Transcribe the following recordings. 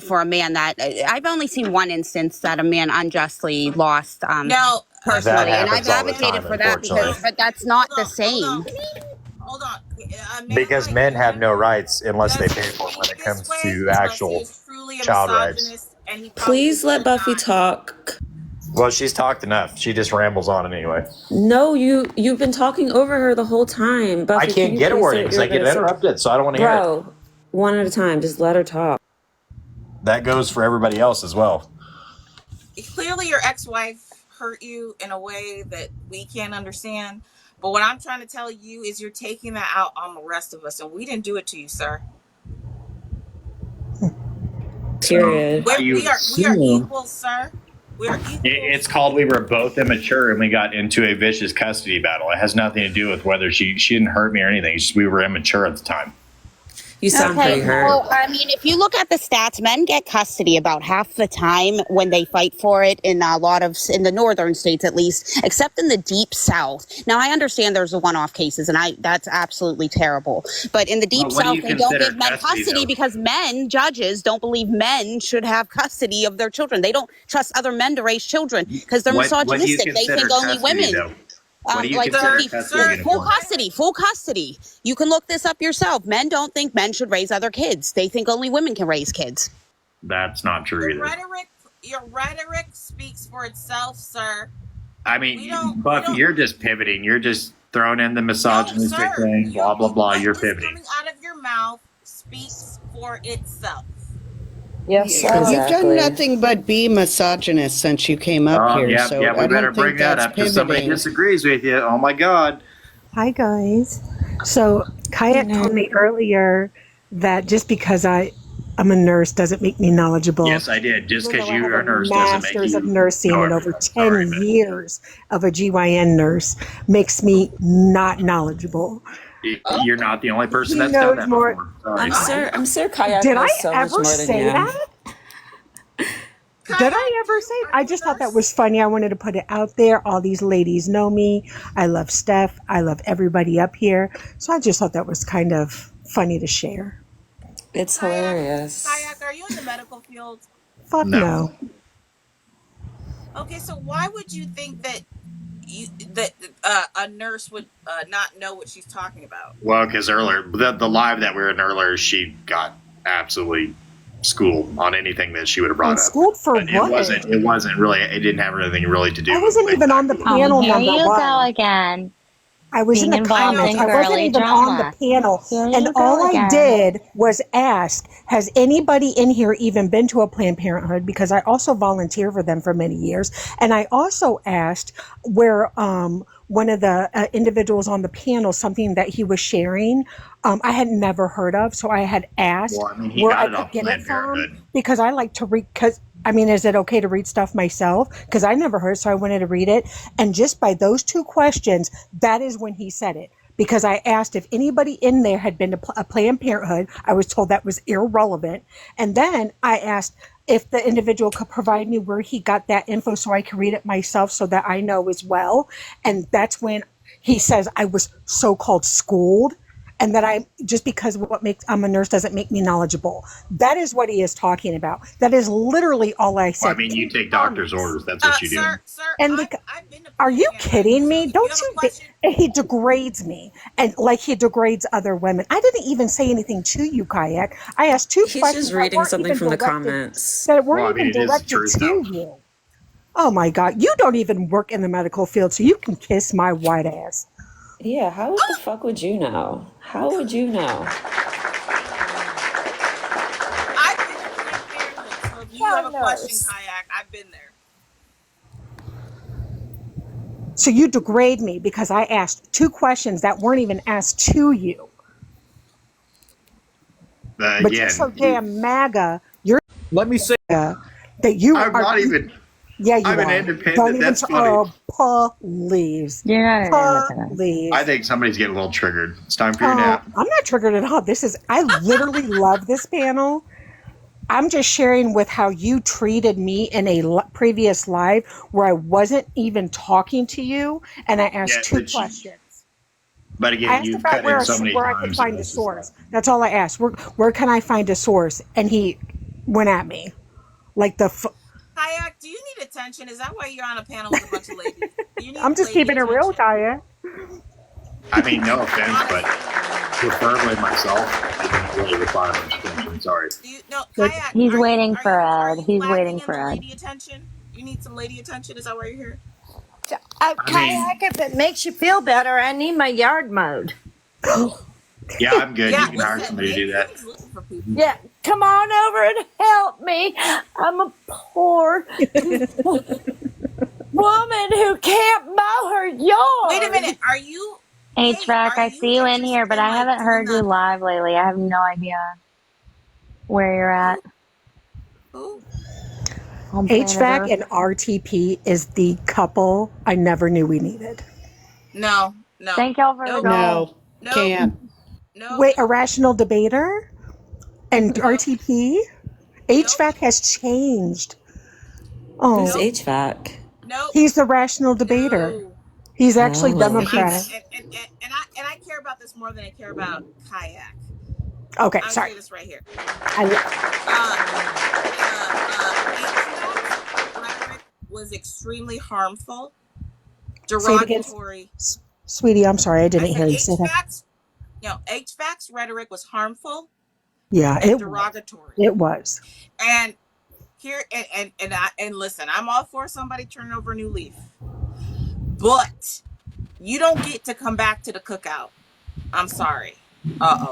For a man that I've only seen one instance that a man unjustly lost No, personally, That and I've happens all the advocated time, for that unfortunately. but that's not hold the on, same. hold on. A man Because like men have him no rights unless they doesn't pay for it when speak it this comes way to unless he actual is truly a child rights. misogynist, and he probably Please let should Buffy not. talk. Well, she's talked enough. She just rambles on anyway. No, you've been talking over her the whole time. Buffy, I can't get a word in because I get interrupted, so I don't want to hear it. Bro, one at a time. Just let her talk. That goes for everybody else as well. Clearly, your ex-wife hurt you in a way that we can't understand. But what I'm trying to tell you is you're taking that out on the rest of us, and we didn't do it to you, sir. Period. We are equals, sir. We are equals. It's called we were both immature and we got into a vicious custody battle. It has nothing to do with whether she didn't hurt me or anything. It's just we were immature at the time. You sound pretty hurt. Well, I mean, if you look at the stats, men get custody about half the time when they fight for it in in the northern states, at least, except in the deep south. Now, I understand there's the one-off cases, and that's absolutely terrible. But in the deep south, they don't give men custody because judges don't believe men should have custody of their children. They don't trust other men to raise children because they're misogynistic. They think only women. Full custody. You can look this up yourself. Men don't think men should raise other kids. They think only women can raise kids. That's not true either. Your rhetoric speaks for itself, sir. I mean, Buffy, you're just pivoting. You're just throwing in the misogynistic thing, blah, blah, blah. You're pivoting. Coming out of your mouth speaks for itself. Yes, exactly. You've done nothing but be misogynist since you came up here. So we I better don't bring think that that's up because somebody disagrees with you. Oh my God. Hi guys. So Kayak told me earlier that just because I'm a nurse doesn't make me knowledgeable. Yes, I did. Just because you are a nurse doesn't make you. Masters of nursing and over 10 years of a GYN nurse makes me not knowledgible. You're not the only person that's done that before. I'm sure Kayak Did I knows so much ever more than say you. that? Did I ever say it? I just thought that was funny. I wanted to put it out there. All these ladies know me. I love Steph. I love everybody up here. So I just thought that was kind of funny to share. It's hilarious. Kayak, are you in the medical field? Fuck no. Okay, so why would you think that a nurse would not know what she's talking about? Well, because earlier, the live that we were in earlier, she got absolutely schooled on anything that she would have brought up. Schooled for what? It wasn't really. It didn't have anything really to do. I wasn't even on the panel. Here you #1. go again. I was in the comments. I wasn't even on the panel. And all I did was ask, has anybody in here even been to a Planned Parenthood? Because I also volunteered for them for many years. And I also asked where one of the individuals on the panel, something that he was sharing, I had never heard of. So I had asked where I could get it from. Because I like to read, is it okay to read stuff myself? Because I never heard, so I wanted to read it. And just by those two questions, that is when he said it. Because I asked if anybody in there had been to a Planned Parenthood. I was told that was irrelevant. And then I asked if the individual could provide me where he got that info so I could read it myself so that I know as well. And that's when he says I was so-called schooled. And that just because I'm a nurse doesn't make me knowledgeable. That is what he is talking about. That is literally all I said. Well, you take doctor's orders. That's what you do. Sir, and are you kidding me? Don't you? He degrades me, and like he degrades other women. I didn't even say anything to you, Kayak. I asked two questions. He's just reading something from the comments that weren't even directed to you. Oh my God! You don't even work in the medical field, so you can kiss my white ass. Yeah, how the fuck would you know? How would you know? I've been to Planned Parenthood, so if you have a question, Kayak, I've been there. So you degrade me because I asked two questions that weren't even asked to you. But you're so damn MAGA. Let me say that you I'm are. not even. Yeah, you I'm are. an independent. Don't even. That's funny. Please. You're not an independent. Please. I think somebody's getting a little triggered. It's time for your nap. I'm not triggered at all. I literally love this panel. I'm just sharing with how you treated me in a previous live where I wasn't even talking to you, and I asked two questions. But again, you've cut in so many times. Where I could find a source. That's all I asked. Where can I find a source? And he went at me. Like Kayak, do you need attention? Is that why you're on a panel with a bunch of ladies? Do you need I'm just lady keeping it real, attention? Kaya. I mean, no offense, but preferably myself. I don't really require much attention. Sorry. Do you, no, Kayak, He's are you- waiting are for you- are Ed. you He's lacking waiting in for the Ed. lady attention? You need some lady attention? Is that why you're here? Kayak, if it makes you feel better, I need my yard mowed. Yeah, I'm good. Yeah, you can hire listen, somebody to do that. Nathan's looking for people. Yeah, come on over and help me. I'm a poor woman who can't mow her yard. Wait a minute. Are you? HVAC, are I see you in here, but I haven't heard you live lately. I have no idea where you're at. Ooh. On planet HVAC Earth. and RTP is the couple I never knew we needed. No. Thank y'all for the doll. No, can't. No. Wait, a rational debater and RTP? HVAC has changed. Oh, Who's HVAC? No. he's the rational debater. No. He's actually Oh. Democrat. And I care about this more than I care about Kayak. Okay, I'll sorry. say this right here. Rhetoric was extremely harmful, Say it again. derogatory. Sweetie, I'm sorry, I didn't I hear you said say that. HVAC's rhetoric was harmful Yeah, and it derogatory. it was. And here and listen, I'm all for somebody turning over a new leaf, but you don't get to come back to the cookout. I'm sorry.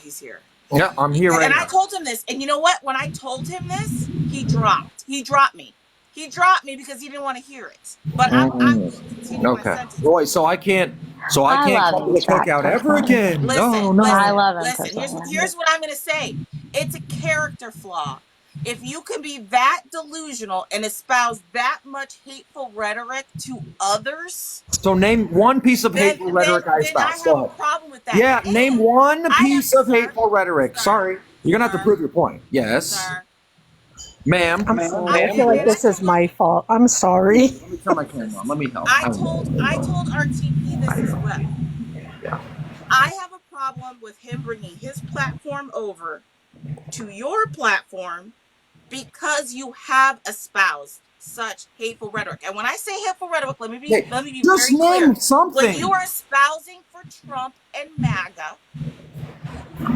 He's here. Yeah, I'm here right And now. I told him this, and you know what? When I told him this, he dropped me. He dropped me because he didn't want to hear it. But I will continue my Okay. sentence. Boy, so I can't I love come to the HVAC. cookout ever again. Listen, No. I love him. Listen, here's what I'm going to say. It's a character flaw. If you can be that delusional and espouse that much hateful rhetoric to others, So name one piece of then, hateful rhetoric I then I espouse. have Go a ahead. problem with that. Yeah, And name one I piece have- of hateful rhetoric. Sir. Sorry. You're going to have to Sir. prove your point. Yes. Sir, Ma'am. I'm sorry. I feel like this is my fault. I'm sorry. Let me turn my camera on. Let me help. I told RTP this as well. Yeah. I have a problem with him bringing his platform over to your platform because you have espoused such hateful rhetoric. And when I say hateful rhetoric, let me be Just very clear. name something. When you are espousing for Trump and MAGA,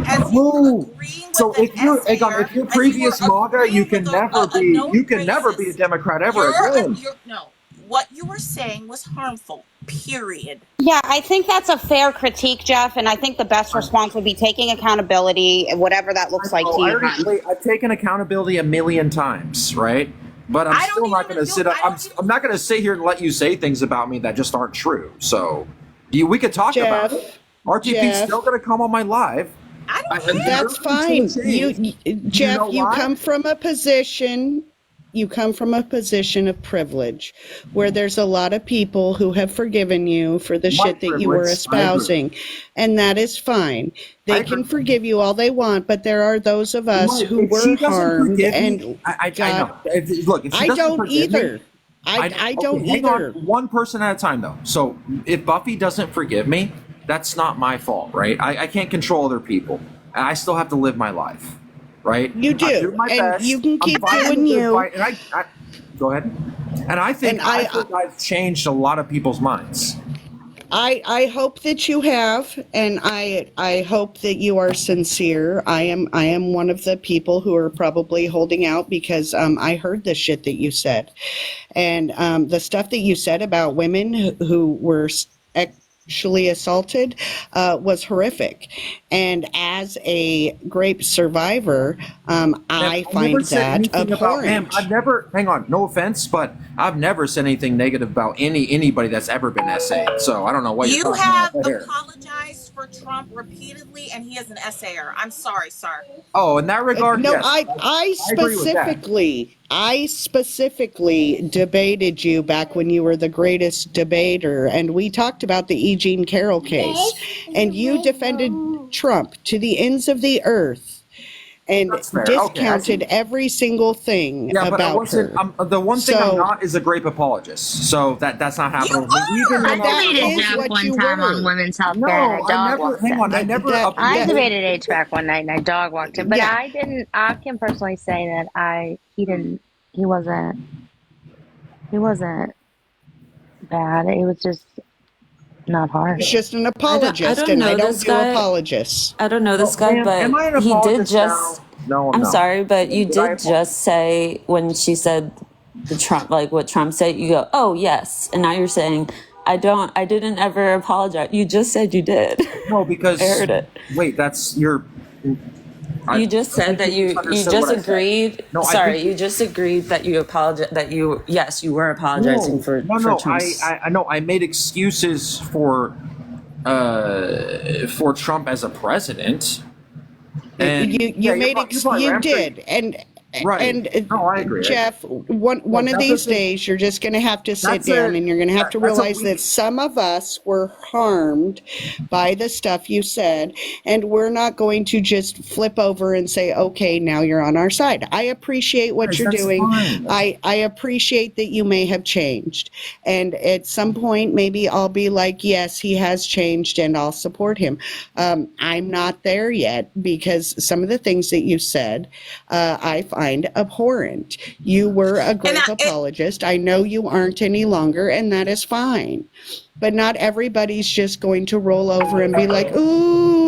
as you Who? agreeing with So an if you're SAer, if you're as you previous are MAGA, you agreeing can with never be known you can never be a racist, Democrat ever again. no. What you were saying was harmful. Period. Yeah, I think that's a fair critique, Jeff, and I think the best response would be taking accountability, whatever that looks like to I you. already, wait, I've taken accountability a million times, right? But I'm I don't still not even going to feel- sit. I don't I'm not going to sit here and let you say things about me that just aren't true. So, we could talk about Jeff, it. RTP's Jeff. still going to come on my live. I don't I- care. That's fine. Jeff, know you why? come from a position. You come from a position of privilege where there's a lot of people who have forgiven you for the shit that you were privilege. I espousing. And that is fine. They can forgive you all they want, but there are those of us Look, who if she were doesn't harmed. forgive me, And I God, know. Look, if she I doesn't don't forgive me- either. I don't okay, hang on, either. one person at a time, though. So if Buffy doesn't forgive me, that's not my fault, right? I can't control other people, and I still have to live my life, right? You do, I do my and best. you can I'm keep fighting doing the good you. fight, and I go ahead. And I think And I- I've changed a lot of people's minds. I hope that you have, and I hope that you are sincere. I am one of the people who are probably holding out because I heard the shit that you said, and the stuff that you said about women who were actually assaulted was horrific. And as a grape survivor, I find never said that anything about him. abhorrent. I've never. Hang on, no offense, but I've never said anything negative about anybody that's ever been SA'd. So I don't know what You you're have talking about here. apologized for Trump repeatedly, and he is an SAer. I'm sorry, sir. Oh, in that regard, No, yes. I agree with that. specifically debated you back when you were the greatest debater, and we talked about the E. Jean Carroll case, and you defended Trump to the ends of the earth. and That's fair. Okay, I discounted see. every single thing Yeah, but I about wasn't. her. The one thing I'm So not is a grape apologist. So that's not happening. You with me. Even are! when that debated is Jack what one you time on were. Women's Health no, Care and a I dog never. walked Hang in. on, I never. That I that debated HVAC one night and I dog walked him, but yeah. I didn't. I can personally say that he wasn't bad. It was just not hard. He's just an I apologist, don't and I know don't this do guy. apologists. I don't know this guy, Am but I an he did apologist just. now? No, I'm I'm not. sorry, but you Did I did just say when she said the Trump, like what Trump said, you go, oh, yes. And now you're saying, I didn't ever apologize. You just said you did. No, because I heard it. Wait, that's your. You just said that you misunderstood just what I said. agreed. No, I sorry, think- you just agreed that you apologize. That you were apologizing for Trump's. I know. I made excuses for Trump as a president. And You yeah, made you're probably you right. I'm pretty- did, and Right. No, I agree. Jeff, one of that these doesn't- days you're just going to have to sit That's down a- and you're going to have to that's a realize weak- that some of us were harmed by the stuff you said, and we're not going to just flip over and say, okay, now you're on our side. I appreciate what Yes, you're that's doing. fine. I appreciate that you may have changed, and at some point maybe I'll be like, yes, he has changed, and I'll support him. I'm not there yet because some of the things that you said I find abhorrent. You were a great apologist. I know you aren't any longer, and that is fine. But not everybody's just going to roll over and be like, ooh,